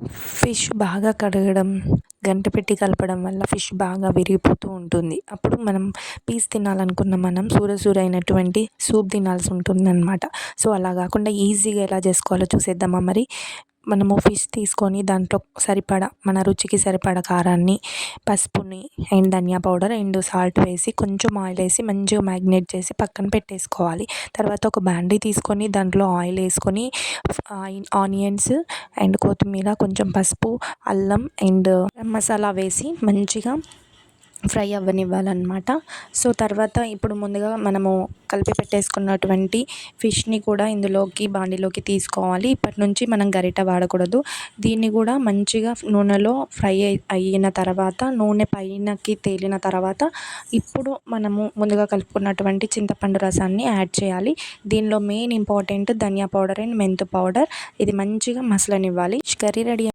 Fish బాగా కడగడం, గంట పెట్టి కలపడం వల్ల ఫిష్ బాగా విరిగిపోతూ ఉంటుంది. అప్పుడు మనం పీస్ తినాలనుకున్న మనం అయినటువంటి సూప్ తినాల్సి ఉంటుందన్నమాట. సో అలా కాకుండా ఈజీగా ఎలా చేసుకోవాలో చూసేద్దామా మరి? మనము ఫిష్ తీసుకొని దాంట్లో సరిపడా మన రుచికి సరిపడా కారాన్ని, పసుపుని అండ్ ధనియా పౌడర్ అండ్ సాల్ట్ వేసి కొంచెం ఆయిల్ వేసి మంచిగా మ్యాగ్నేట్ చేసి పక్కన పెట్టేసుకోవాలి. తర్వాత ఒక బాండీ తీసుకొని దాంట్లో ఆయిల్ వేసుకొని ఆనియన్స్ అండ్ కొత్తిమీర, కొంచెం పసుపు, అల్లం అండ్ మసాలా వేసి మంచిగా ఫ్రై అవ్వనివ్వాలన్నమాట. సో తర్వాత ఇప్పుడు ముందుగా మనము కలిపి పెట్టేసుకున్నటువంటి ఫిష్ని కూడా ఇందులోకి బాండీలోకి తీసుకోవాలి. ఇప్పటి నుంచి మనం గరిట వాడకూడదు. దీన్ని కూడా మంచిగా నూనెలో ఫ్రై అయిన తర్వాత, నూనె పైనకి తేలిన తర్వాత ఇప్పుడు మనము ముందుగా కలుపుకున్నటువంటి చింతపండు రసాన్ని యాడ్ చేయాలి. దీనిలో మెయిన్ ఇంపార్టెంట్ ధనియా పౌడర్ అండ్ మెంతు పౌడర్. ఇది మంచిగా మసలనివ్వాలి. Curry ready.